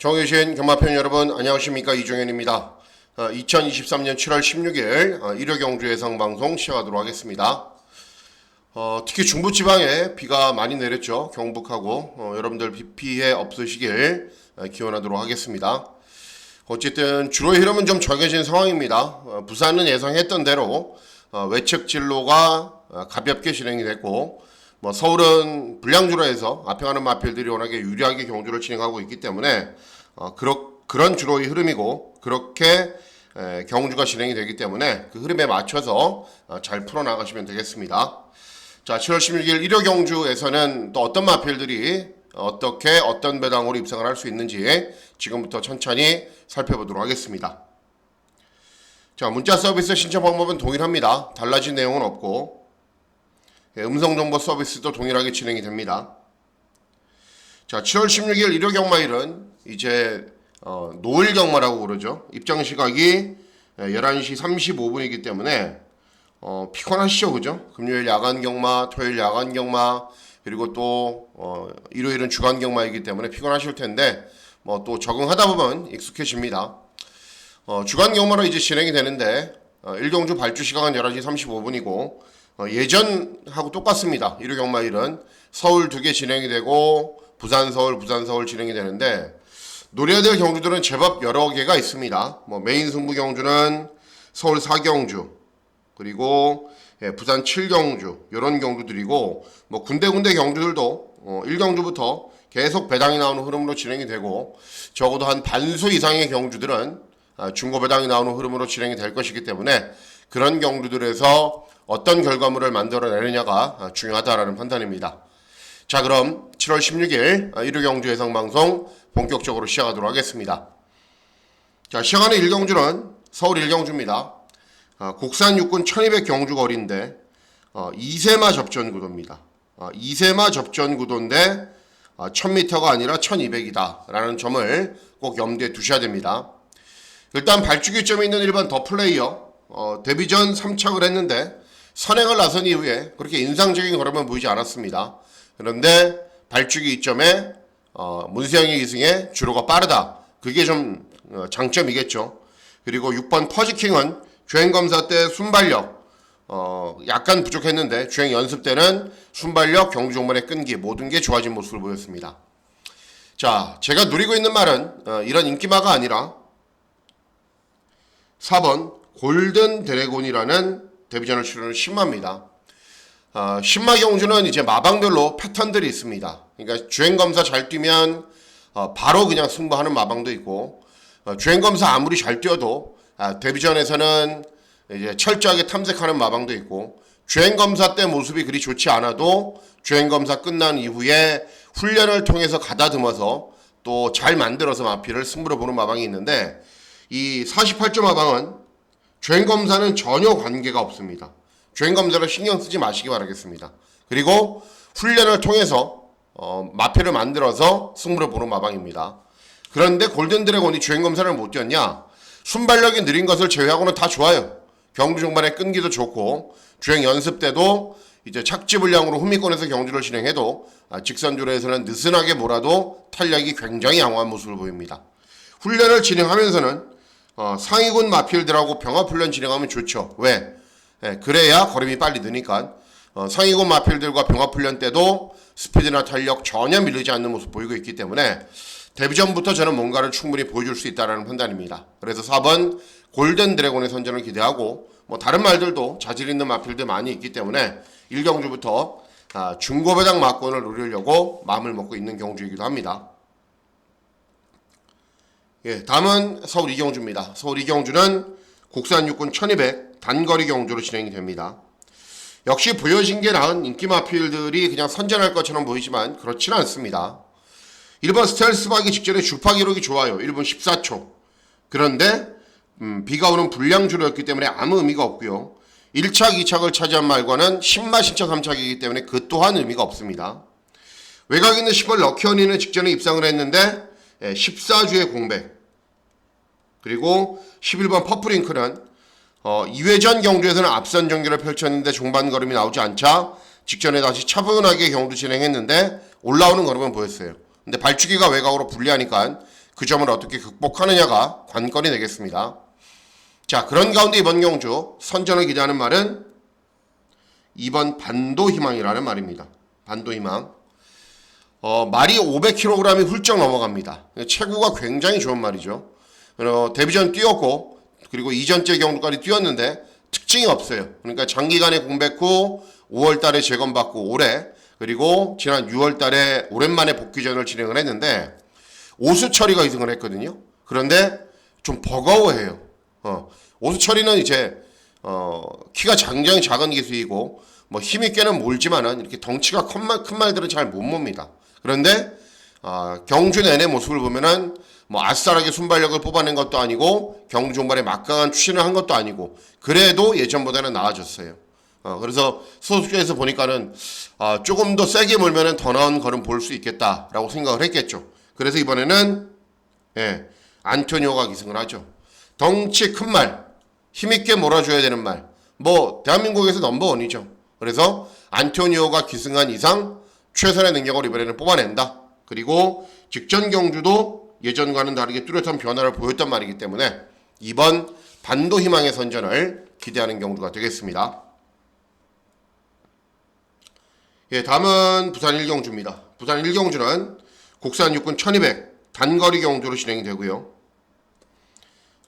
정해주신 경마팬 여러분 안녕하십니까, 이종현입니다. 2023년 7월 16일 일요 경주 예상 방송 시작하도록 하겠습니다. 특히 중부지방에 비가 많이 내렸죠. 경북하고 여러분들 비 피해 없으시길 기원하도록 하겠습니다. 어쨌든 주로의 흐름은 좀 정해진 상황입니다. 부산은 예상했던 대로 외측 진로가 가볍게 진행이 됐고, 서울은 불량주로 해서 앞에 가는 마필들이 워낙에 유리하게 경주를 진행하고 있기 때문에 그런 주로의 흐름이고, 그렇게 경주가 진행이 되기 때문에 그 흐름에 맞춰서 잘 풀어나가시면 되겠습니다. 자, 7월 16일 일요 경주에서는 또 어떤 마필들이 어떻게 어떤 배당으로 입상을 할 수 있는지 지금부터 천천히 살펴보도록 하겠습니다. 자, 문자 서비스 신청 방법은 동일합니다. 달라진 내용은 없고, 음성정보 서비스도 동일하게 진행이 됩니다. 자, 7월 16일 일요 경마일은 이제 노을 경마라고 그러죠. 입장 시각이 11시 35분이기 때문에 피곤하시죠, 그죠? 금요일 야간 경마, 토요일 야간 경마, 그리고 또 일요일은 주간 경마이기 때문에 피곤하실 텐데 또 적응하다 보면 익숙해집니다. 주간 경마로 이제 진행이 되는데 일경주 발주 시각은 11시 35분이고 예전하고 똑같습니다. 일요 경마일은 서울 2개 진행이 되고 부산 서울 진행이 되는데, 노려야 될 경주들은 제법 여러 개가 있습니다. 메인 승부 경주는 서울 4경주, 그리고 부산 7경주, 이런 경주들이고, 군데군데 경주들도 1경주부터 계속 배당이 나오는 흐름으로 진행이 되고, 적어도 한 반수 이상의 경주들은 중고 배당이 나오는 흐름으로 진행이 될 것이기 때문에 그런 경주들에서 어떤 결과물을 만들어내느냐가 중요하다라는 판단입니다. 자, 그럼 7월 16일 일요 경주 예상 방송 본격적으로 시작하도록 하겠습니다. 자, 시작하는 일경주는 서울 일경주입니다. 국산 육군 1200 경주 거리인데 2세마 접전 구도입니다. 2세마 접전 구도인데 1000m가 아니라 1200이다 라는 점을 꼭 염두에 두셔야 됩니다. 일단 발주기점에 있는 1번 더 플레이어, 데뷔 전 3착을 했는데 선행을 나선 이후에 그렇게 인상적인 걸음은 보이지 않았습니다. 그런데 발주기 이점에 문세영의 기승에 주로가 빠르다, 그게 좀 장점이겠죠. 그리고 6번 퍼지킹은 주행검사 때 순발력 약간 부족했는데 주행 연습 때는 순발력, 경주 종반의 끈기, 모든 게 좋아진 모습을 보였습니다. 자, 제가 누리고 있는 말은 이런 인기마가 아니라 4번 골든 드래곤이라는 데뷔전을 치르는 신마입니다. 신마 경주는 이제 마방별로 패턴들이 있습니다. 그러니까 주행검사 잘 뛰면 바로 그냥 승부하는 마방도 있고, 주행검사 아무리 잘 뛰어도 데뷔전에서는 이제 철저하게 탐색하는 마방도 있고, 주행검사 때 모습이 그리 좋지 않아도 주행검사 끝난 이후에 훈련을 통해서 가다듬어서 또 잘 만들어서 마피를 승부를 보는 마방이 있는데, 이 48조 마방은 주행검사는 전혀 관계가 없습니다. 주행검사를 신경 쓰지 마시기 바라겠습니다. 그리고 훈련을 통해서 마패를 만들어서 승부를 보는 마방입니다. 그런데 골든드래곤이 주행검사를 못 뛰었냐? 순발력이 느린 것을 제외하고는 다 좋아요. 경주 종반의 끈기도 좋고, 주행 연습 때도 이제 착지 불량으로 후미권에서 경주를 진행해도 직선주로에서는 느슨하게 몰아도 탄력이 굉장히 양호한 모습을 보입니다. 훈련을 진행하면서는 상위군 마필들하고 병합훈련 진행하면 좋죠. 왜? 그래야 걸음이 빨리 느니까. 상위군 마필들과 병합훈련 때도 스피드나 탄력 전혀 밀리지 않는 모습 보이고 있기 때문에 데뷔전부터 저는 뭔가를 충분히 보여줄 수 있다는 판단입니다. 그래서 4번 골든 드래곤의 선전을 기대하고, 다른 말들도 자질 있는 마필들 많이 있기 때문에 1경주부터 중고배당 막권을 노리려고 마음을 먹고 있는 경주이기도 합니다. 다음은 서울 이경주입니다. 서울 이경주는 국산 육군 1200 단거리 경주로 진행이 됩니다. 역시 보여진 게 나은 인기 마필들이 그냥 선전할 것처럼 보이지만 그렇지는 않습니다. 1번 스텔스 박이 직전에 주파 기록이 좋아요. 1분 14초. 그런데 비가 오는 불량주로였기 때문에 아무 의미가 없고요. 1착, 2착을 차지한 말과는 신마 신차 3착이기 때문에 그 또한 의미가 없습니다. 외곽 있는 10번 럭키언니는 직전에 입상을 했는데 14주의 공백, 그리고 11번 퍼플링크는 2회전 경주에서는 앞선 경기를 펼쳤는데 종반 걸음이 나오지 않자 직전에 다시 차분하게 경주 진행했는데 올라오는 걸음은 보였어요. 근데 발주기가 외곽으로 불리하니까 그 점을 어떻게 극복하느냐가 관건이 되겠습니다. 자, 그런 가운데 이번 경주 선전을 기대하는 말은 2번 반도희망이라는 말입니다. 반도희망. 말이 500kg이 훌쩍 넘어갑니다. 체구가 굉장히 좋은 말이죠. 데뷔전 뛰었고 그리고 이전째 경주까지 뛰었는데 특징이 없어요. 그러니까 장기간의 공백 후 5월 달에 재검받고 올해 그리고 지난 6월 달에 오랜만에 복귀전을 진행을 했는데 오수철이가 2승을 했거든요. 그런데 좀 버거워해요. 오수철이는 이제 키가 굉장히 작은 기수이고 뭐 힘있게는 몰지만은 이렇게 덩치가 큰 말들은 잘 못 몹니다. 그런데 경주 내내 모습을 보면은 뭐 아싸라게 순발력을 뽑아낸 것도 아니고 경주 종반에 막강한 추진을 한 것도 아니고 그래도 예전보다는 나아졌어요. 그래서 소속주에서 보니까는 조금 더 세게 몰면은 더 나은 걸음 볼 수 있겠다라고 생각을 했겠죠. 그래서 이번에는 안토니오가 기승을 하죠. 덩치 큰 말, 힘있게 몰아줘야 되는 말. 뭐 대한민국에서 넘버원이죠. 그래서 안토니오가 기승한 이상 최선의 능력을 이번에는 뽑아낸다. 그리고 직전 경주도 예전과는 다르게 뚜렷한 변화를 보였단 말이기 때문에 이번 반도희망의 선전을 기대하는 경주가 되겠습니다. 다음은 부산 1경주입니다. 부산 1경주는 국산 육군 1200 단거리 경주로 진행이 되고요.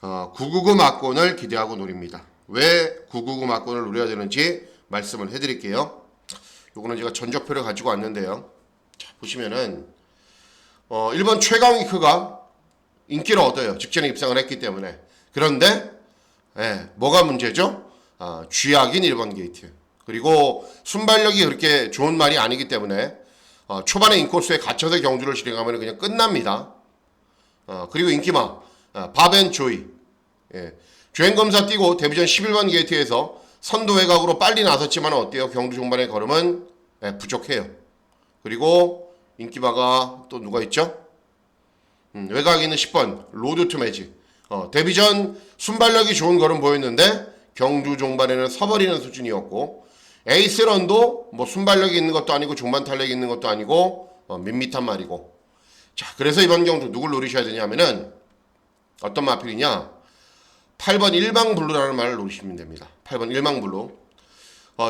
999 막권을 기대하고 노립니다. 왜 999 막권을 노려야 되는지 말씀을 해드릴게요. 요거는 제가 전적표를 가지고 왔는데요. 자, 보시면은 1번 최강위크가 인기를 얻어요. 직전에 입상을 했기 때문에. 그런데 뭐가 문제죠? 쥐약인 1번 게이트. 그리고 순발력이 그렇게 좋은 말이 아니기 때문에 초반에 인코스에 갇혀서 경주를 진행하면 그냥 끝납니다. 그리고 인기마 바벤조이 주행검사 뛰고 데뷔전 11번 게이트에서 선두 외곽으로 빨리 나섰지만 어때요? 경주 종반의 걸음은 부족해요. 그리고 인기바가 또 누가 있죠? 외곽에 있는 10번 로드 투 매직. 데뷔전 순발력이 좋은 걸음 보였는데 경주 종반에는 서버리는 수준이었고 에이스런도 뭐 순발력이 있는 것도 아니고 종반 탄력이 있는 것도 아니고 밋밋한 말이고. 자, 그래서 이번 경주 누굴 노리셔야 되냐면은 어떤 마필이냐? 8번 일망블루라는 말을 노리시면 됩니다. 8번 일망블루.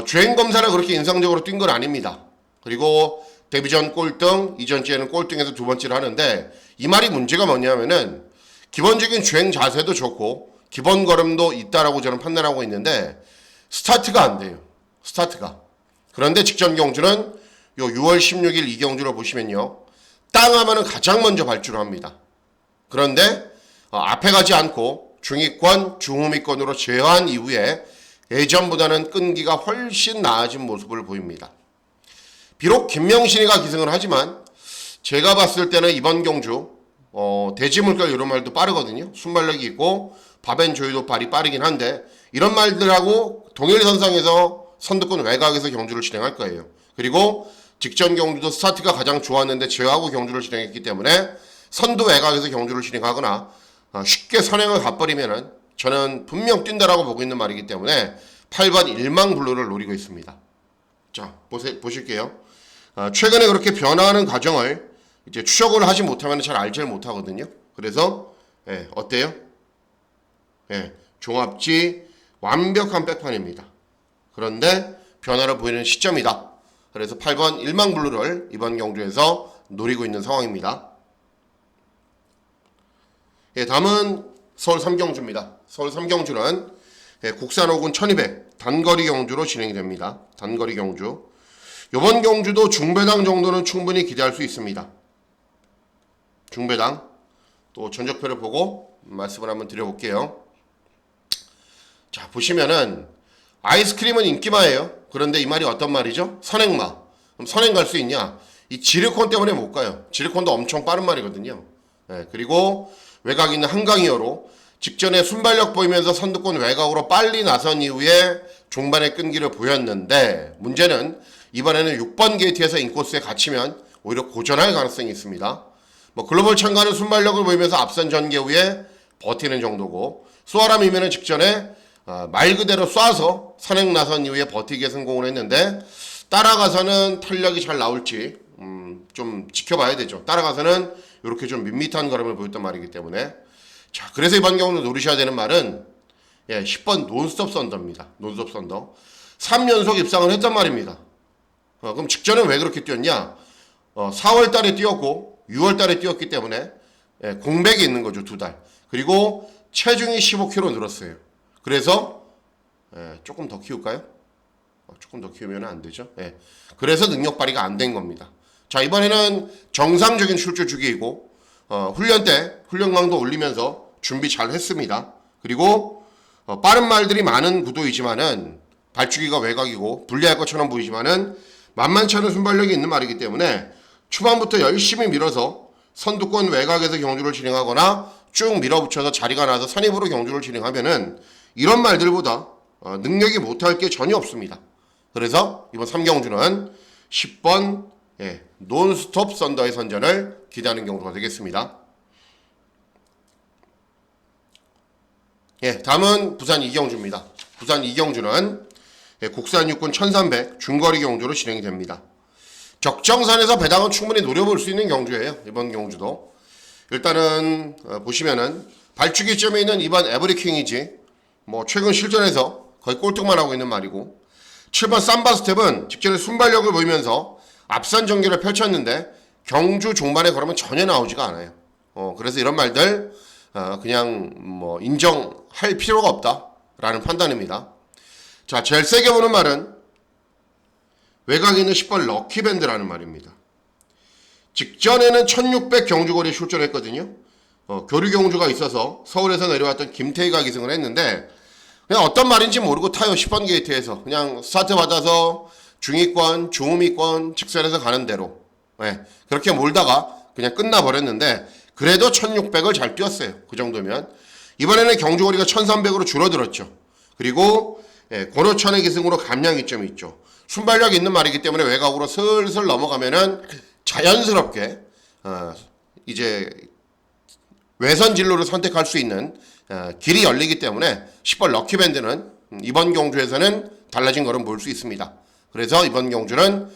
주행검사를 그렇게 인상적으로 뛴 건 아닙니다. 그리고 데뷔전 꼴등, 이전주에는 꼴등에서 두 번째를 하는데 이 말이 문제가 뭐냐면은 기본적인 주행 자세도 좋고 기본 걸음도 있다라고 저는 판단하고 있는데 스타트가 안 돼요. 스타트가. 그런데 직전 경주는 요 6월 16일 이 경주로 보시면요. 땅 하면은 가장 먼저 발주를 합니다. 그런데 앞에 가지 않고 중위권, 중후미권으로 제어한 이후에 예전보다는 끈기가 훨씬 나아진 모습을 보입니다. 비록 김명신이가 기승을 하지만 제가 봤을 때는 이번 경주 대지물결 이런 말도 빠르거든요. 순발력이 있고 바벤조이도 발이 빠르긴 한데 이런 말들하고 동일선상에서 선두권 외곽에서 경주를 진행할 거예요. 그리고 직전 경주도 스타트가 가장 좋았는데 제어하고 경주를 진행했기 때문에 선두 외곽에서 경주를 진행하거나 쉽게 선행을 가버리면은 저는 분명 뛴다라고 보고 있는 말이기 때문에 8번 일망블루를 노리고 있습니다. 자, 보실게요. 최근에 그렇게 변화하는 과정을 이제 추적을 하지 못하면 잘 알지를 못하거든요. 그래서 어때요? 종합지 완벽한 백판입니다. 그런데 변화를 보이는 시점이다. 그래서 8번 일망블루를 이번 경주에서 노리고 있는 상황입니다. 다음은 서울 3경주입니다. 서울 3경주는 국산 5군 1200 단거리 경주로 진행이 됩니다. 단거리 경주. 이번 경주도 중배당 정도는 충분히 기대할 수 있습니다. 중배당. 또 전적표를 보고 말씀을 한번 드려볼게요. 자, 보시면은 아이스크림은 인기마예요. 그런데 이 말이 어떤 말이죠? 선행마. 그럼 선행 갈 수 있냐? 이 지르콘 때문에 못 가요. 지르콘도 엄청 빠른 말이거든요. 그리고 외곽 있는 한강이어로 직전에 순발력 보이면서 선두권 외곽으로 빨리 나선 이후에 종반의 끈기를 보였는데 문제는 이번에는 6번 게이트에서 인코스에 갇히면 오히려 고전할 가능성이 있습니다. 뭐 글로벌 참가는 순발력을 보이면서 앞선 전개 후에 버티는 정도고 수아람이면은 직전에 말 그대로 쏴서 선행 나선 이후에 버티기에 성공을 했는데 따라가서는 탄력이 잘 나올지 좀 지켜봐야 되죠. 따라가서는 이렇게 좀 밋밋한 걸음을 보였단 말이기 때문에 자, 그래서 이번 경우는 노리셔야 되는 말은 10번 논스톱 썬더입니다. 논스톱 썬더. 3연속 입상을 했단 말입니다. 그럼 직전에 왜 그렇게 뛰었냐? 4월 달에 뛰었고 6월 달에 뛰었기 때문에 공백이 있는 거죠. 2달. 그리고 체중이 15kg 늘었어요. 그래서 조금 더 키울까요? 조금 더 키우면 안 되죠. 그래서 능력 발휘가 안 된 겁니다. 자, 이번에는 정상적인 출조 주기이고 훈련 때 훈련강도 올리면서 준비 잘 했습니다. 그리고 빠른 말들이 많은 구도이지만은 발주기가 외곽이고 불리할 것처럼 보이지만은 만만치 않은 순발력이 있는 말이기 때문에 초반부터 열심히 밀어서 선두권 외곽에서 경주를 진행하거나 쭉 밀어붙여서 자리가 나서 선입으로 경주를 진행하면은 이런 말들보다 능력이 못할 게 전혀 없습니다. 그래서 이번 3경주는 10번 논스톱 썬더의 선전을 기대하는 경주가 되겠습니다. 다음은 부산 2경주입니다. 부산 2경주는 국산 육군 1300 중거리 경주로 진행이 됩니다. 적정선에서 배당은 충분히 노려볼 수 있는 경주예요. 이번 경주도. 일단은 보시면은 발주기점에 있는 이번 에브리킹이지 최근 실전에서 거의 꼴등만 하고 있는 말이고 7번 삼바스텝은 직전에 순발력을 보이면서 앞선 전개를 펼쳤는데 경주 종반에 걸으면 전혀 나오지가 않아요. 그래서 이런 말들 그냥 인정할 필요가 없다라는 판단입니다. 자, 제일 세게 보는 말은 외곽에 있는 10번 럭키밴드라는 말입니다. 직전에는 1600 경주거리에 출전했거든요. 교류 경주가 있어서 서울에서 내려왔던 김태희가 기승을 했는데 그냥 어떤 말인지 모르고 타요. 10번 게이트에서 그냥 스타트 받아서 중위권, 중후미권 직선에서 가는 대로 그렇게 몰다가 그냥 끝나버렸는데 그래도 1600을 잘 뛰었어요. 그 정도면 이번에는 경주거리가 1300으로 줄어들었죠. 그리고 권호천의 기승으로 감량이점이 있죠. 순발력 있는 말이기 때문에 외곽으로 슬슬 넘어가면은 자연스럽게 이제 외선 진로를 선택할 수 있는 길이 열리기 때문에 10번 럭키밴드는 이번 경주에서는 달라진 걸음 볼 수 있습니다. 그래서 이번 경주는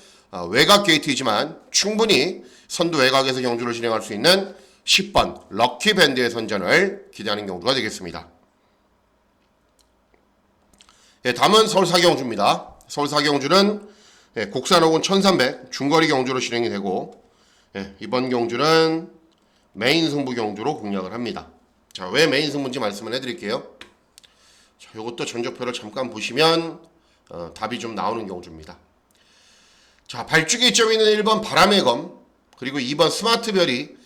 외곽 게이트이지만 충분히 선두 외곽에서 경주를 진행할 수 있는 10번 럭키밴드의 선전을 기대하는 경주가 되겠습니다. 다음은 서울 4경주입니다. 서울 4경주는 국산 호군 1300 중거리 경주로 진행이 되고 이번 경주는 메인 승부 경주로 공략을 합니다. 자, 왜 메인 승부인지 말씀을 해드릴게요. 자, 이것도 전적표를 잠깐 보시면 답이 좀 나오는 경주입니다. 자, 발주기점에 있는 1번 바람의 검 그리고 2번 스마트별이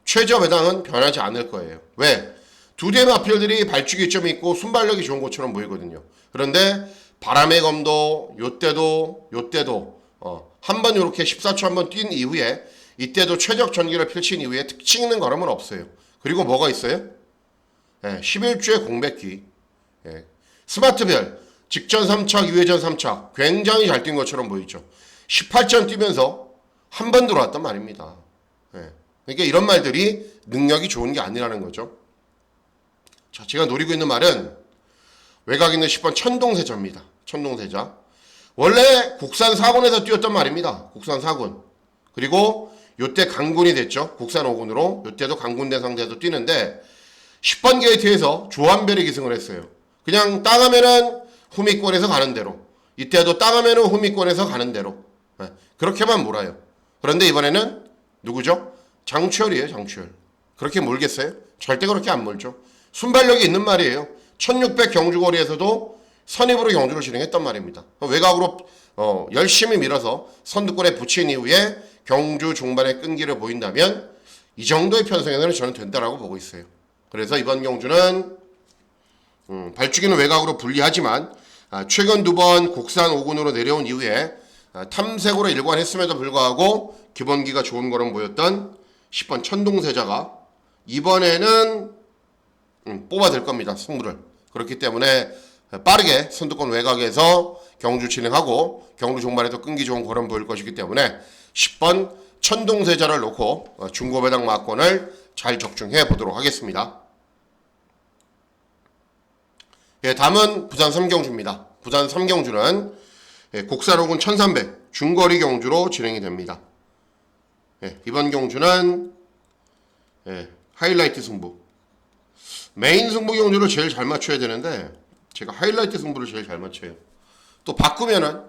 최저 배당은 변하지 않을 거예요. 왜? 두 대 마필들이 발주기점이 있고 순발력이 좋은 것처럼 보이거든요. 그런데 바람의 검도 요때도 한 번 이렇게 14초 한 번 뛴 이후에 이때도 최적 전기를 펼친 이후에 특징 있는 걸음은 없어요. 그리고 뭐가 있어요? 11주의 공백기. 스마트별 직전 3착, 2회전 3착 굉장히 잘 뛴 것처럼 보이죠. 18전 뛰면서 한 번 들어왔단 말입니다. 그러니까 이런 말들이 능력이 좋은 게 아니라는 거죠. 자, 제가 노리고 있는 말은 외곽에 있는 10번 천동세자입니다. 천동세자. 원래 국산 4군에서 뛰었단 말입니다. 국산 4군. 그리고 요때 강군이 됐죠. 국산 5군으로. 요때도 강군된 상태에서 뛰는데 10번 게이트에서 조한별이 기승을 했어요. 그냥 땅하면은 후미권에서 가는 대로. 이때도 땅하면은 후미권에서 가는 대로. 그렇게만 몰아요. 그런데 이번에는 누구죠? 장추열이에요. 장추열. 그렇게 몰겠어요? 절대 그렇게 안 몰죠. 순발력이 있는 말이에요. 1600 경주거리에서도 선입으로 경주를 진행했단 말입니다. 외곽으로 열심히 밀어서 선두권에 붙인 이후에 경주 중반에 끈기를 보인다면 이 정도의 편성에서는 저는 된다라고 보고 있어요. 그래서 이번 경주는 발주기는 외곽으로 불리하지만 최근 2번 국산 5군으로 내려온 이후에 탐색으로 일관했음에도 불구하고 기본기가 좋은 거로 보였던 10번 천동세자가 이번에는 뽑아낼 겁니다. 승부를. 그렇기 때문에 빠르게 선두권 외곽에서 경주 진행하고 경주 종반에도 끈기 좋은 걸음 보일 것이기 때문에 10번 천동세자를 놓고 중고배당 막권을 잘 적중해 보도록 하겠습니다. 다음은 부산 3경주입니다. 부산 3경주는 국산 호군 1300 중거리 경주로 진행이 됩니다. 이번 경주는 예, 하이라이트 승부. 메인 승부 경주를 제일 잘 맞춰야 되는데 제가 하이라이트 승부를 제일 잘 맞춰요. 또 바꾸면은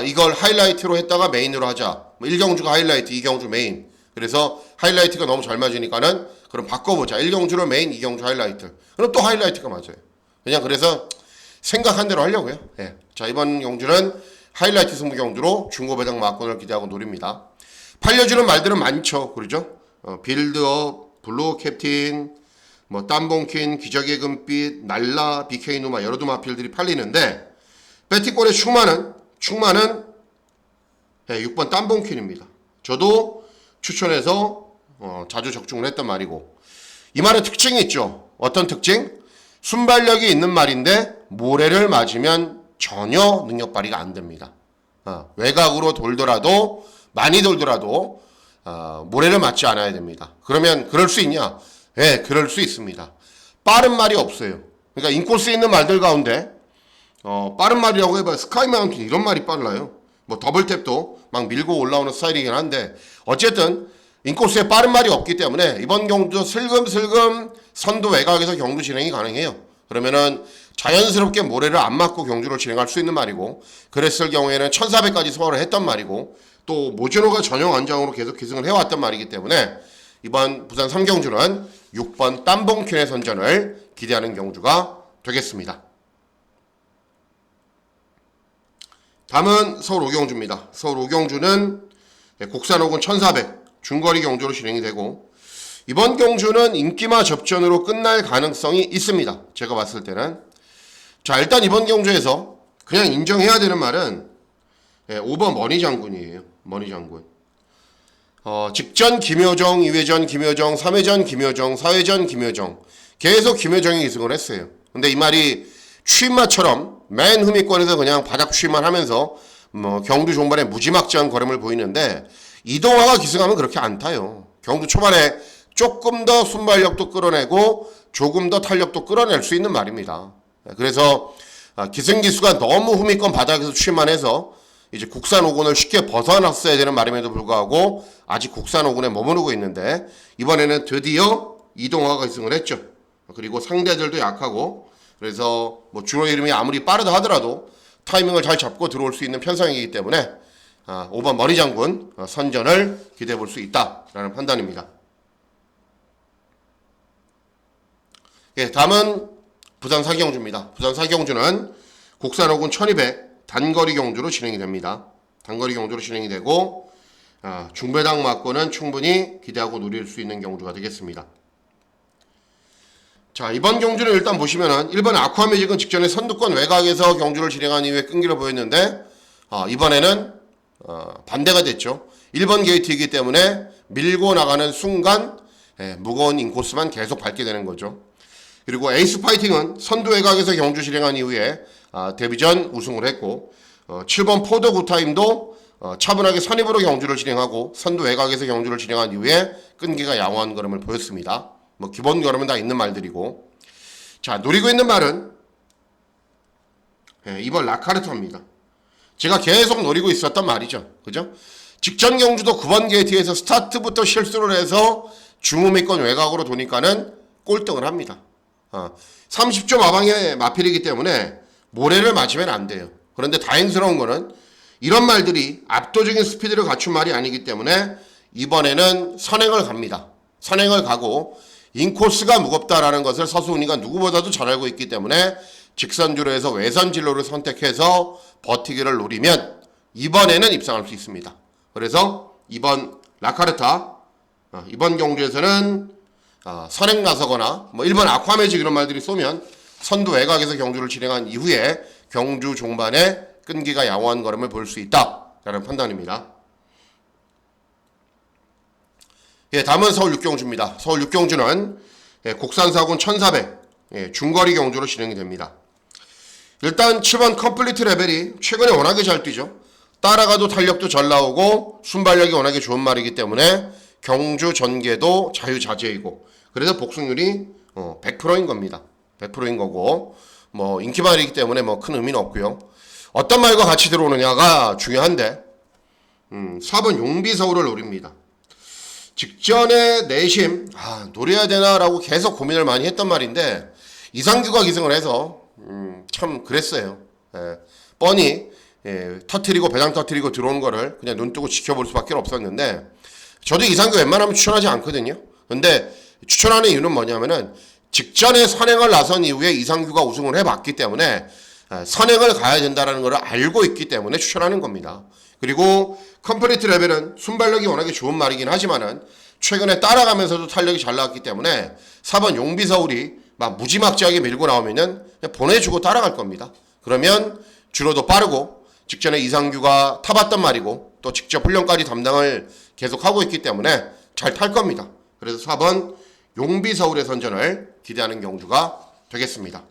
이걸 하이라이트로 했다가 메인으로 하자. 뭐 1경주가 하이라이트, 2경주 메인. 그래서 하이라이트가 너무 잘 맞으니까는 그럼 바꿔보자. 1경주로 메인, 2경주 하이라이트. 그럼 또 하이라이트가 맞아요. 그냥 그래서 생각한 대로 하려고요. 예. 자, 이번 경주는 하이라이트 승부 경주로 중고배당 막권을 기대하고 노립니다. 팔려주는 말들은 많죠. 그러죠? 빌드업, 블루 캡틴, 뭐 땀봉킨, 기적의 금빛, 날라, BK 누마 여러 두마필들이 팔리는데 배팅골의 충만은 6번 땀봉킨입니다. 저도 추천해서 자주 적중을 했던 말이고 이 말의 특징이 있죠. 어떤 특징? 순발력이 있는 말인데 모래를 맞으면 전혀 능력 발휘가 안 됩니다. 외곽으로 돌더라도 많이 돌더라도 모래를 맞지 않아야 됩니다. 그러면 그럴 수 있냐? 네, 그럴 수 있습니다. 빠른 말이 없어요. 그러니까 인코스에 있는 말들 가운데 빠른 말이라고 해봐요. 스카이 마운틴 이런 말이 빨라요. 뭐 더블탭도 막 밀고 올라오는 스타일이긴 한데 어쨌든 인코스에 빠른 말이 없기 때문에 이번 경주도 슬금슬금 선두 외곽에서 경주 진행이 가능해요. 그러면은 자연스럽게 모래를 안 맞고 경주를 진행할 수 있는 말이고 그랬을 경우에는 1400까지 소화를 했던 말이고 또 모준호가 전용 안장으로 계속 기승을 해왔던 말이기 때문에 이번 부산 3경주는 6번 땀봉퀸의 선전을 기대하는 경주가 되겠습니다. 다음은 서울 5경주입니다. 서울 5경주는 국산 호군 1400 중거리 경주로 진행이 되고 이번 경주는 인기마 접전으로 끝날 가능성이 있습니다. 제가 봤을 때는. 자, 일단 이번 경주에서 그냥 인정해야 되는 말은 5번 머니장군이에요. 머니장군. 직전 김효정, 2회전 김효정, 3회전 김효정, 4회전 김효정 계속 김효정이 기승을 했어요. 근데 이 말이 취임마처럼 맨 후미권에서 그냥 바닥 취임만 하면서 경주 종반에 무지막지한 걸음을 보이는데 이동화가 기승하면 그렇게 안 타요. 경주 초반에 조금 더 순발력도 끌어내고 조금 더 탄력도 끌어낼 수 있는 말입니다. 그래서 기승기수가 너무 후미권 바닥에서 취임만 해서 이제 국산 오군을 쉽게 벗어났어야 되는 말임에도 불구하고 아직 국산 오군에 머무르고 있는데 이번에는 드디어 이동화가 기승을 했죠. 그리고 상대들도 약하고 그래서 뭐 준호 이름이 아무리 빠르다 하더라도 타이밍을 잘 잡고 들어올 수 있는 편성이기 때문에 5번 머니장군 선전을 기대해 볼 수 있다라는 판단입니다. 예, 다음은 부산 4경주입니다. 부산 4경주는 국산 호군 1200 단거리 경주로 진행이 됩니다. 단거리 경주로 진행이 되고 중배당 막고는 충분히 기대하고 누릴 수 있는 경주가 되겠습니다. 자, 이번 경주는 일단 보시면은 1번 아쿠아매직은 직전에 선두권 외곽에서 경주를 진행한 이후에 끈기를 보였는데 이번에는 반대가 됐죠. 1번 게이트이기 때문에 밀고 나가는 순간 무거운 인코스만 계속 밟게 되는 거죠. 그리고 에이스 파이팅은 선두 외곽에서 경주 진행한 이후에 데뷔전 우승을 했고 7번 포더 굿타임도 차분하게 선입으로 경주를 진행하고 선두 외곽에서 경주를 진행한 이후에 끈기가 양호한 걸음을 보였습니다. 뭐 기본 걸음은 다 있는 말들이고 자, 노리고 있는 말은 2번 라카르토입니다. 제가 계속 노리고 있었던 말이죠. 그죠? 직전 경주도 9번 게이트에서 스타트부터 실수를 해서 중후미권 외곽으로 도니까는 꼴등을 합니다. 30점 마방의 마필이기 때문에 모래를 맞으면 안 돼요. 그런데 다행스러운 거는 이런 말들이 압도적인 스피드를 갖춘 말이 아니기 때문에 이번에는 선행을 갑니다. 선행을 가고 인코스가 무겁다라는 것을 서수훈이가 누구보다도 잘 알고 있기 때문에 직선주로 해서 외선 진로를 선택해서 버티기를 노리면 이번에는 입상할 수 있습니다. 그래서 이번 라카르타 이번 경주에서는 선행 나서거나 뭐 1번 아쿠아매직 이런 말들이 쏘면 선두 외곽에서 경주를 진행한 이후에 경주 종반에 끈기가 양호한 걸음을 볼 수 있다라는 판단입니다. 예, 다음은 서울 6경주입니다. 서울 6경주는 국산사군 1400 중거리 경주로 진행이 됩니다. 일단 7번 컴플리트 레벨이 최근에 워낙에 잘 뛰죠. 따라가도 탄력도 잘 나오고 순발력이 워낙에 좋은 말이기 때문에 경주 전개도 자유자재이고 그래서 복승률이 100%인 겁니다. 100%인 거고 뭐 인기말이기 때문에 뭐 큰 의미는 없고요. 어떤 말과 같이 들어오느냐가 중요한데 4번 용비서울을 노립니다. 직전에 내심 노려야 되나라고 계속 고민을 많이 했던 말인데 이상규가 기승을 해서 참 그랬어요. 뻔히 터트리고 배당 터트리고 들어오는 거를 그냥 눈 뜨고 지켜볼 수밖에 없었는데 저도 이상규 웬만하면 추천하지 않거든요. 근데 추천하는 이유는 뭐냐면은 직전에 선행을 나선 이후에 이상규가 우승을 해봤기 때문에 선행을 가야 된다는 걸 알고 있기 때문에 추천하는 겁니다. 그리고 컴플리트 레벨은 순발력이 워낙에 좋은 말이긴 하지만은 최근에 따라가면서도 탄력이 잘 나왔기 때문에 4번 용비서울이 막 무지막지하게 밀고 나오면은 그냥 보내주고 따라갈 겁니다. 그러면 주로도 빠르고 직전에 이상규가 타봤던 말이고 또 직접 훈련까지 담당을 계속하고 있기 때문에 잘 탈 겁니다. 그래서 4번 용비서울의 선전을 기대하는 경주가 되겠습니다.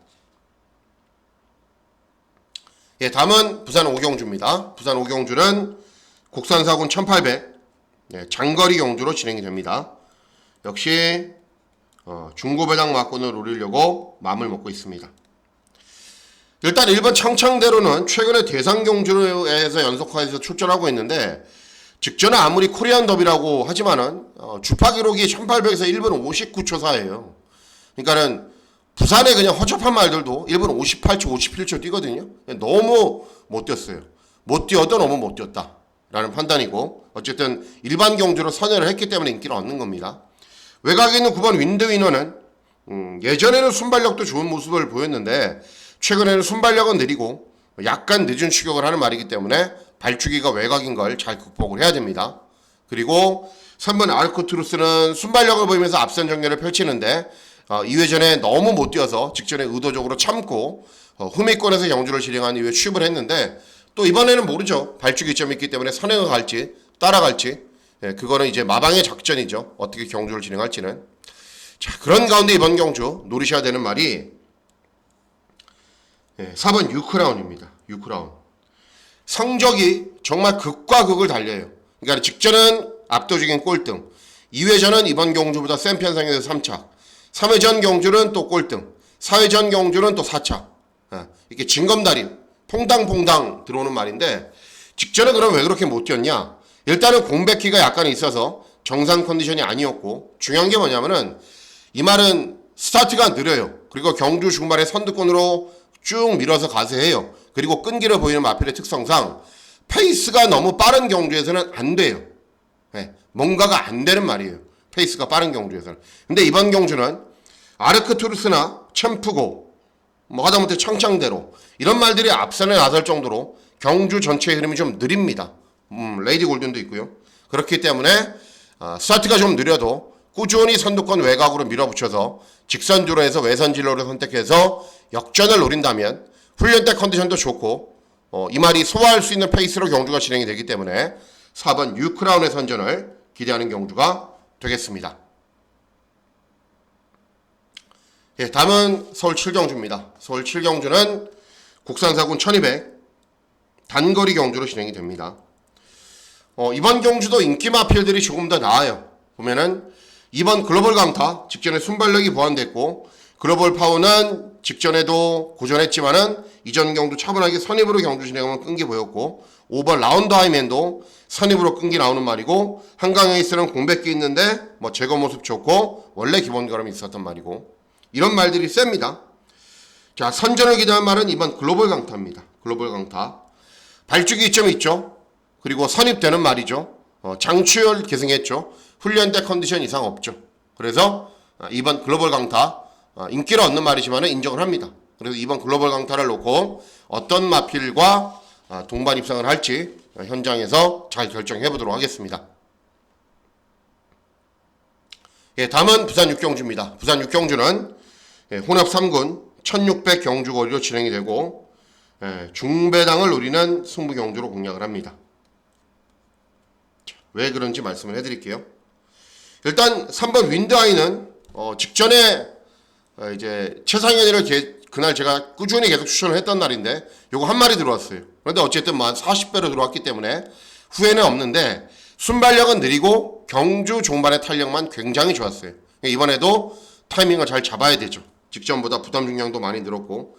다음은 부산 오경주입니다. 부산 오경주는 국산사군 1800 장거리 경주로 진행이 됩니다. 역시 중고배당 막권을 노리려고 마음을 먹고 있습니다. 일단 1번 청창대로는 최근에 대상경주에서 연속화해서 출전하고 있는데 직전에 아무리 코리안 더비라고 하지만은 주파 기록이 1800에서 1분 59초 사예요. 그러니까는 부산에 그냥 허접한 말들도 1분 58초, 57초 뛰거든요. 너무 못 뛰었어요. 못 뛰어도 너무 못 뛰었다 라는 판단이고 어쨌든 일반 경주로 선회를 했기 때문에 인기를 얻는 겁니다. 외곽에 있는 9번 윈드위너는 예전에는 순발력도 좋은 모습을 보였는데 최근에는 순발력은 느리고 약간 늦은 추격을 하는 말이기 때문에 발주기가 외곽인 걸 잘 극복을 해야 됩니다. 그리고 3번 아르코트루스는 순발력을 보이면서 앞선 정렬을 펼치는데 2회전에 너무 못 뛰어서 직전에 의도적으로 참고 후미권에서 경주를 진행한 이후에 취입을 했는데 또 이번에는 모르죠. 발주기점이 있기 때문에 선행을 갈지 따라갈지 그거는 이제 마방의 작전이죠. 어떻게 경주를 진행할지는. 자, 그런 가운데 이번 경주 노리셔야 되는 말이 4번 유크라운입니다. 유크라운. 성적이 정말 극과 극을 달려요. 그러니까 직전은 압도적인 꼴등, 2회전은 이번 경주보다 센 편성에서 3차, 3회전 경주는 또 꼴등, 4회전 경주는 또 4차. 이렇게 징검다리 퐁당퐁당 들어오는 말인데 직전에 그럼 왜 그렇게 못 뛰었냐? 일단은 공백기가 약간 있어서 정상 컨디션이 아니었고 중요한 게 뭐냐면은 이 말은 스타트가 느려요. 그리고 경주 중반에 선두권으로 쭉 밀어서 가세해요. 그리고 끈기를 보이는 마필의 특성상 페이스가 너무 빠른 경주에서는 안 돼요. 뭔가가 안 되는 말이에요. 페이스가 빠른 경주에서는. 근데 이번 경주는 아르크투르스나 챔프고 뭐 하다못해 청창대로 이런 말들이 앞선에 나설 정도로 경주 전체의 흐름이 좀 느립니다. 레이디 골든도 있고요. 그렇기 때문에 스타트가 좀 느려도 꾸준히 선두권 외곽으로 밀어붙여서 직선주로 해서 외선진로를 선택해서 역전을 노린다면 훈련 때 컨디션도 좋고 이 말이 소화할 수 있는 페이스로 경주가 진행이 되기 때문에 4번 유크라운의 선전을 기대하는 경주가 되겠습니다. 다음은 서울 7경주입니다. 서울 7경주는 국산사군 1200 단거리 경주로 진행이 됩니다. 이번 경주도 인기 마필들이 조금 더 나아요. 보면은 이번 글로벌 강타 직전에 순발력이 보완됐고 글로벌 파워는 직전에도 고전했지만은 이전 경주 차분하게 선입으로 경주 진행하면 끈기 보였고 5번 라운드 하이맨도 선입으로 끈기 나오는 말이고 한강 에이스는 공백기 있는데 뭐 제거 모습 좋고 원래 기본 걸음이 있었단 말이고 이런 말들이 셉니다. 자, 선전을 기대한 말은 이번 글로벌 강타입니다. 글로벌 강타 발주기 이점이 있죠. 그리고 선입되는 말이죠. 장추열 계승했죠. 훈련 때 컨디션 이상 없죠. 그래서 이번 글로벌 강타 인기를 얻는 말이지만 인정을 합니다. 그래서 이번 글로벌 강타를 놓고 어떤 마필과 동반 입상을 할지 현장에서 잘 결정해 보도록 하겠습니다. 다음은 부산 육경주입니다. 부산 육경주는 혼합 3군 1600 경주 거리로 진행이 되고 중배당을 노리는 승부 경주로 공략을 합니다. 왜 그런지 말씀을 해드릴게요. 일단 3번 윈드아이는 직전에 이제 최상현이를 그날 제가 꾸준히 계속 추천을 했던 날인데 요거 한 마리 들어왔어요. 그런데 어쨌든 뭐 한 40배로 들어왔기 때문에 후회는 없는데 순발력은 느리고 경주 종반의 탄력만 굉장히 좋았어요. 이번에도 타이밍을 잘 잡아야 되죠. 직전보다 부담 중량도 많이 늘었고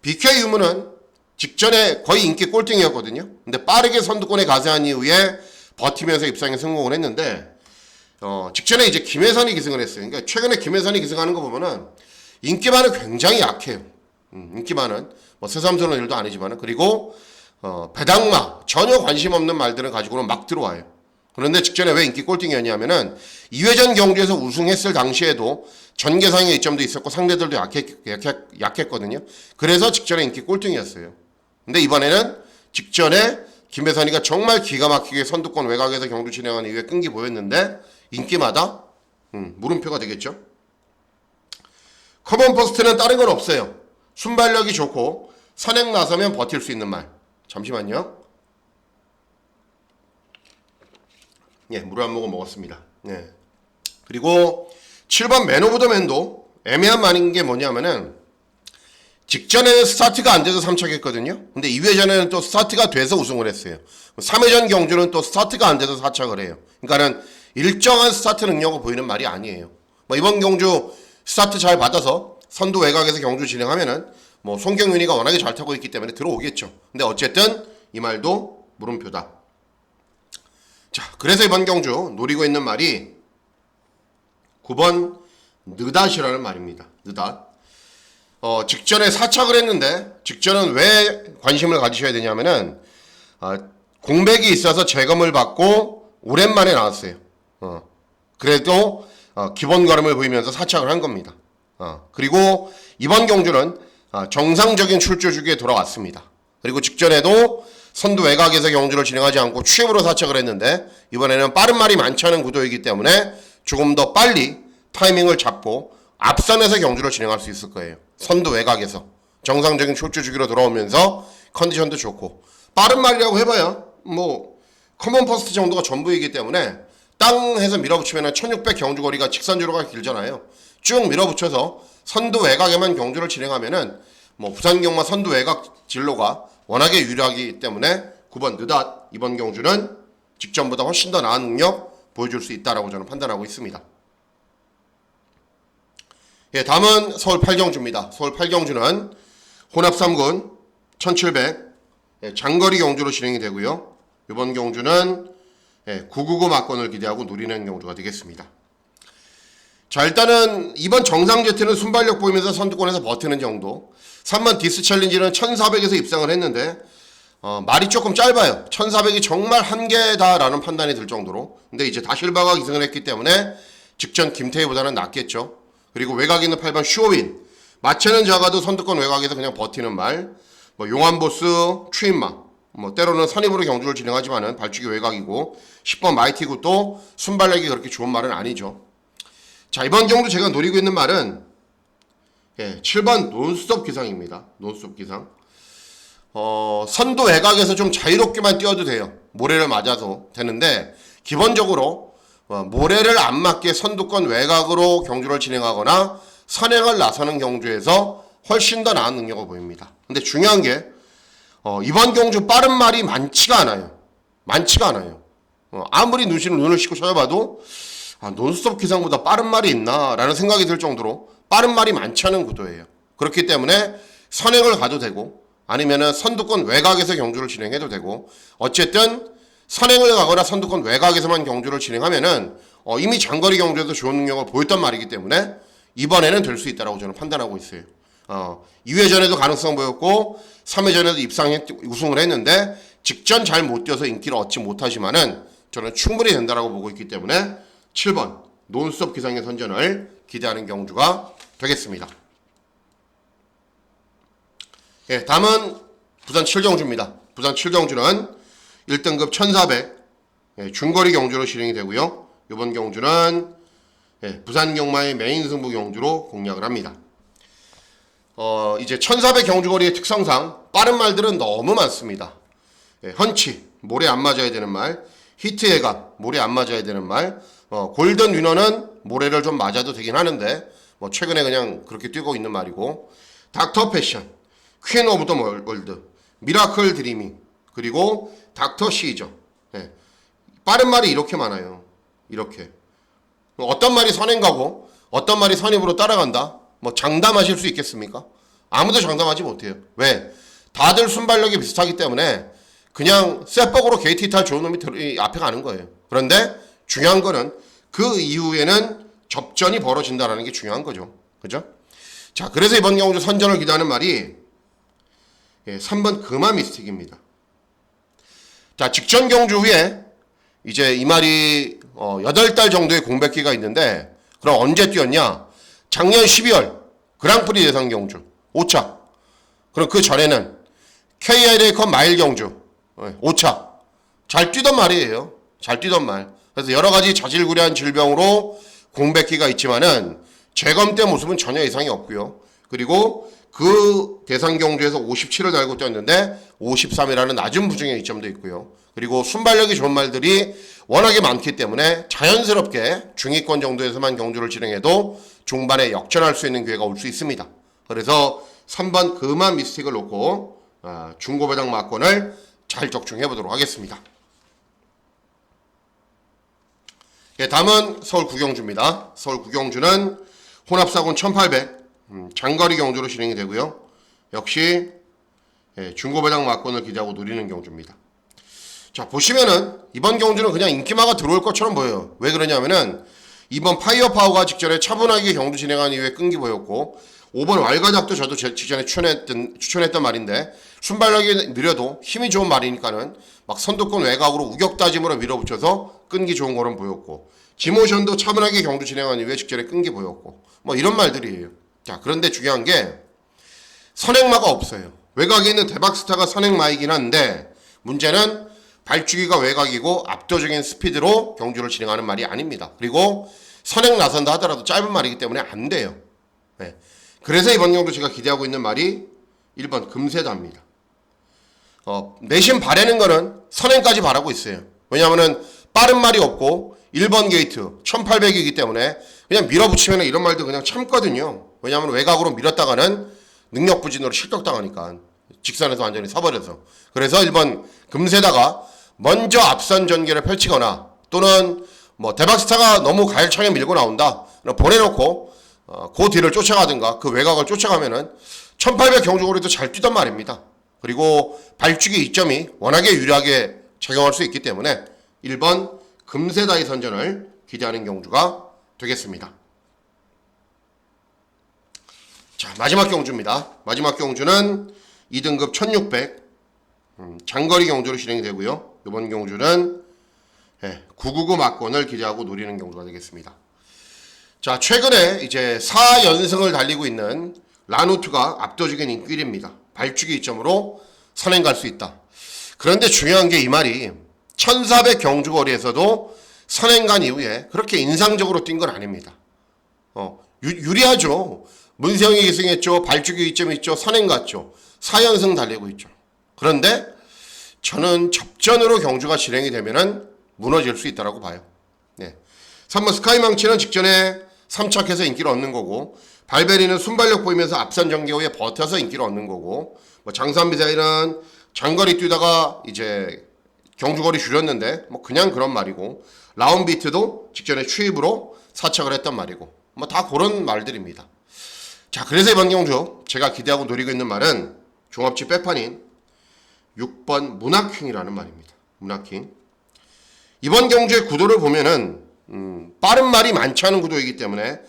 BK 유무는 직전에 거의 인기 꼴등이었거든요. 근데 빠르게 선두권에 가세한 이후에 버티면서 입상에 성공을 했는데 직전에 이제 김혜선이 기승을 했어요. 그러니까 최근에 김혜선이 기승하는 거 보면은 인기만은 굉장히 약해요. 인기만은 뭐 새삼스러운 일도 아니지만은. 그리고 배당마 전혀 관심 없는 말들을 가지고는 막 들어와요. 그런데 직전에 왜 인기 꼴등이었냐면은 2회전 경주에서 우승했을 당시에도 전개상의 이점도 있었고 상대들도 약했거든요. 그래서 직전에 인기 꼴등이었어요. 근데 이번에는 직전에 김혜선이가 정말 기가 막히게 선두권 외곽에서 경주 진행한 이후에 끈기 보였는데 인기마다 물음표가 되겠죠. 커먼 퍼스트는 다른 건 없어요. 순발력이 좋고 선행 나서면 버틸 수 있는 말. 잠시만요. 예, 물 한 모금 먹었습니다. 예. 그리고 7번 맨 오브 더 맨도 애매한 말인 게 뭐냐면은 직전에는 스타트가 안 돼서 3착했거든요. 근데 2회전에는 또 스타트가 돼서 우승을 했어요. 3회전 경주는 또 스타트가 안 돼서 4착을 해요. 그러니까는 일정한 스타트 능력을 보이는 말이 아니에요. 뭐 이번 경주 스타트 잘 받아서 선두 외곽에서 경주 진행하면은 뭐 송경윤이가 워낙에 잘 타고 있기 때문에 들어오겠죠. 근데 어쨌든 이 말도 물음표다. 자, 그래서 이번 경주 노리고 있는 말이 9번 느닷이라는 말입니다. 느닷. 직전에 4착을 했는데 직전은 왜 관심을 가지셔야 되냐면은 공백이 있어서 재검을 받고 오랜만에 나왔어요. 그래도 기본 걸음을 보이면서 4착을 한 겁니다. 그리고 이번 경주는 정상적인 출조 주기에 돌아왔습니다. 그리고 직전에도 선두 외곽에서 경주를 진행하지 않고 취업으로 4착을 했는데 이번에는 빠른 말이 많지 않은 구도이기 때문에 조금 더 빨리 타이밍을 잡고 앞선에서 경주를 진행할 수 있을 거예요. 선두 외곽에서 정상적인 출조 주기로 돌아오면서 컨디션도 좋고 빠른 말이라고 해봐야 뭐 커먼 퍼스트 정도가 전부이기 때문에 땅에서 밀어붙이면 1600 경주거리가 직선주로가 길잖아요. 쭉 밀어붙여서 선두 외곽에만 경주를 진행하면은 뭐 부산경마 선두 외곽 진로가 워낙에 유리하기 때문에 9번 느닷 이번 경주는 직전보다 훨씬 더 나은 능력 보여줄 수 있다라고 저는 판단하고 있습니다. 예, 다음은 서울 8경주입니다. 서울 8경주는 혼합 3군 1700 장거리 경주로 진행이 되고요. 이번 경주는 999 막권을 기대하고 누리는 경주가 되겠습니다. 자, 일단은 이번 정상 제트는 순발력 보이면서 선두권에서 버티는 정도. 3번 디스 챌린지는 1400에서 입상을 했는데 말이 조금 짧아요. 1400이 정말 한계다라는 판단이 들 정도로. 근데 이제 다실바가 기승을 했기 때문에 직전 김태희보다는 낫겠죠. 그리고 외곽에 있는 8번 슈어윈. 마체는 작아도 선두권 외곽에서 그냥 버티는 말. 뭐 용암보스, 추인마. 뭐 때로는 선입으로 경주를 진행하지만은 발주기 외곽이고 10번 마이티굿도 순발력이 그렇게 좋은 말은 아니죠. 자, 이번 경주 제가 노리고 있는 말은 7번 논스톱 기상입니다. 논스톱 기상. 선두 외곽에서 좀 자유롭게만 뛰어도 돼요. 모래를 맞아서 되는데 기본적으로 모래를 안 맞게 선두권 외곽으로 경주를 진행하거나 선행을 나서는 경주에서 훨씬 더 나은 능력을 보입니다. 근데 중요한 게 이번 경주 빠른 말이 많지가 않아요. 많지가 않아요. 아무리 눈을 씻고 찾아봐도 논스톱 기상보다 빠른 말이 있나 라는 생각이 들 정도로 빠른 말이 많지 않은 구도예요. 그렇기 때문에 선행을 가도 되고 아니면은 선두권 외곽에서 경주를 진행해도 되고 어쨌든 선행을 가거나 선두권 외곽에서만 경주를 진행하면은 이미 장거리 경주에서 좋은 능력을 보였단 말이기 때문에 이번에는 될 수 있다라고 저는 판단하고 있어요. 2회전에도 가능성 보였고 3회전에도 우승을 했는데 직전 잘 못 뛰어서 인기를 얻지 못하지만은 저는 충분히 된다라고 보고 있기 때문에 7번 논스톱 기상의 선전을 기대하는 경주가 되겠습니다. 예, 다음은 부산 7경주입니다. 부산 7경주는 1등급 1400 중거리 경주로 진행이 되고요. 이번 경주는 부산 경마의 메인 승부 경주로 공략을 합니다. 이제 1400 경주거리의 특성상 빠른 말들은 너무 많습니다. 헌치, 모래 안 맞아야 되는 말, 히트 예감, 모래 안 맞아야 되는 말, 골든 위너는 모래를 좀 맞아도 되긴 하는데 뭐 최근에 그냥 그렇게 뛰고 있는 말이고 닥터 패션, 퀸 오브 더 월드, 미라클 드리밍, 그리고 닥터 시저. 빠른 말이 이렇게 많아요. 이렇게. 어떤 말이 선행 가고 어떤 말이 선입으로 따라간다? 뭐 장담하실 수 있겠습니까? 아무도 장담하지 못해요. 왜? 다들 순발력이 비슷하기 때문에 그냥 셋박으로 게이트 탈 좋은 놈이 앞에 가는 거예요. 그런데 중요한 거는 그 이후에는 접전이 벌어진다는 게 중요한 거죠. 그죠? 자, 그래서 이번 경주 선전을 기대하는 말이 3번 금화 미스틱입니다. 자, 직전 경주 후에 이제 이 말이 8달 정도의 공백기가 있는데, 그럼 언제 뛰었냐? 작년 12월 그랑프리 예선 경주 5차. 그럼 그 전에는 KLA컵 마일 경주 5차. 잘 뛰던 말이에요. 잘 뛰던 말. 그래서 여러 가지 자질구레한 질병으로 공백기가 있지만은 재검 때 모습은 전혀 이상이 없고요. 그리고 그 대상 경주에서 57을 달고 뛰었는데 53이라는 낮은 부중의 이점도 있고요. 그리고 순발력이 좋은 말들이 워낙에 많기 때문에 자연스럽게 중위권 정도에서만 경주를 진행해도 중반에 역전할 수 있는 기회가 올 수 있습니다. 그래서 3번 금화 미스틱을 놓고 중고배당 막권을 잘 적중해 보도록 하겠습니다. 다음은 서울 구경주입니다. 서울 구경주는 혼합사군 1800 장거리 경주로 진행이 되고요. 역시 중고배당 막권을 기대하고 노리는 경주입니다. 자, 보시면은 이번 경주는 그냥 인기마가 들어올 것처럼 보여요. 왜 그러냐면은 이번 파이어파워가 직전에 차분하게 경주 진행한 이후에 끈기 보였고, 5번 왈가닥도 저도 직전에 추천했던 말인데, 순발력이 느려도 힘이 좋은 말이니까는 막 선두권 외곽으로 우격다짐으로 밀어붙여서 끈기 좋은 거는 보였고, 지모션도 차분하게 경주 진행한 이후에 직전에 끈기 보였고, 뭐 이런 말들이에요. 자, 그런데 중요한 게 선행마가 없어요. 외곽에 있는 대박스타가 선행마이긴 한데, 문제는 발주기가 외곽이고 압도적인 스피드로 경주를 진행하는 말이 아닙니다. 그리고 선행 나선다 하더라도 짧은 말이기 때문에 안 돼요. 네. 그래서 이번 경주 제가 기대하고 있는 말이 1번 금세다입니다. 내심 바라는 거는 선행까지 바라고 있어요. 왜냐하면 빠른 말이 없고 1번 게이트 1800이기 때문에 그냥 밀어붙이면 이런 말도 그냥 참거든요. 왜냐하면 외곽으로 밀었다가는 능력 부진으로 실격당하니까 직선에서 완전히 서버려서. 그래서 1번 금세다가 먼저 앞선 전개를 펼치거나 또는 뭐 대박스타가 너무 가열차게 밀고 나온다 보내놓고 그 뒤를 쫓아가든가 그 외곽을 쫓아가면은 1800 경주거리도 잘 뛰던 말입니다. 그리고 발주기 이점이 워낙에 유리하게 작용할 수 있기 때문에 1번 금세다의 선전을 기대하는 경주가 되겠습니다. 자, 마지막 경주입니다. 마지막 경주는 2등급 1600 장거리 경주로 진행이 되고요. 이번 경주는 999 막권을 기대하고 노리는 경주가 되겠습니다. 자, 최근에 이제 4연승을 달리고 있는 라누트가 압도적인 인기 1위입니다. 발주기 2점으로 선행 갈 수 있다. 그런데 중요한 게 이 말이 1400 경주거리에서도 선행 간 이후에 그렇게 인상적으로 뛴 건 아닙니다. 유리하죠. 문세영이 기승했죠. 발주기 2점 있죠. 선행 갔죠. 4연승 달리고 있죠. 그런데 저는 접전으로 경주가 진행이 되면은 무너질 수 있다고 봐요. 네. 3번 스카이망치는 직전에 3착해서 인기를 얻는 거고, 발베리는 순발력 보이면서 앞선 전개 후에 버텨서 인기를 얻는 거고, 뭐 장산미사일은 장거리 뛰다가 이제 경주거리 줄였는데 뭐 그냥 그런 말이고, 라운비트도 직전에 추입으로 4착을 했던 말이고, 뭐 다 그런 말들입니다. 자, 그래서 이번 경주 제가 기대하고 노리고 있는 말은 종합지 빼판인 6번 문학킹이라는 말입니다. 문학킹. 이번 경주의 구도를 보면은 빠른 말이 많지 않은 구도이기 때문에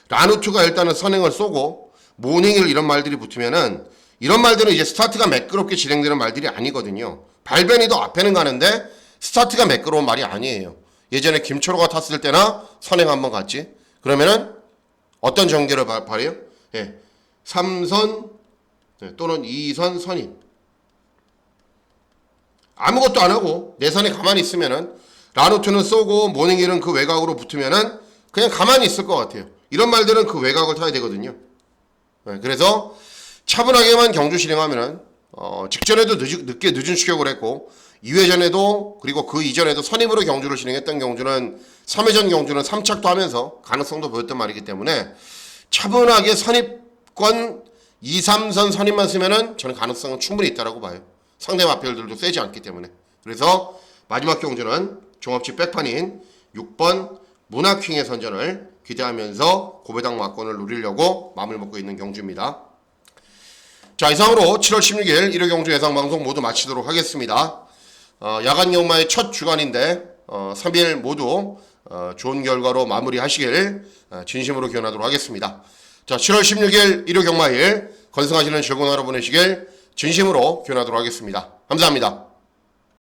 라누트가 일단은 선행을 쏘고 모닝힐 이런 말들이 붙으면은 이런 말들은 이제 스타트가 매끄럽게 진행되는 말들이 아니거든요. 발변이도 앞에는 가는데 스타트가 매끄러운 말이 아니에요. 예전에 김초로가 탔을 때나 선행 한번 갔지. 그러면은 어떤 전개를 발해요? 3선 또는 2선 선임. 아무것도 안 하고 내선에 가만히 있으면은 라누트는 쏘고 모닝힐은 그 외곽으로 붙으면은 그냥 가만히 있을 것 같아요. 이런 말들은 그 외곽을 타야 되거든요. 그래서 차분하게만 경주 진행하면은 직전에도 늦게 늦은 추격을 했고 2회전에도 그리고 그 이전에도 선임으로 경주를 진행했던 경주는 3회전 경주는 3착도 하면서 가능성도 보였던 말이기 때문에 차분하게 선입권 2, 3선 선임만 쓰면은 저는 가능성은 충분히 있다고 봐요. 상대 마필들도 세지 않기 때문에. 그래서 마지막 경주는 종합지 백판인 6번 문학킹의 선전을 기대하면서 고배당 막권을 노리려고 마음을 먹고 있는 경주입니다. 자, 이상으로 7월 16일 1회 경주 예상방송 모두 마치도록 하겠습니다. 야간 경마의 첫 주간인데 3일 모두 좋은 결과로 마무리하시길 진심으로 기원하도록 하겠습니다. 자, 7월 16일 일요 경마일 건승하시는 즐거운 하루 보내시길 진심으로 기원하도록 하겠습니다. 감사합니다.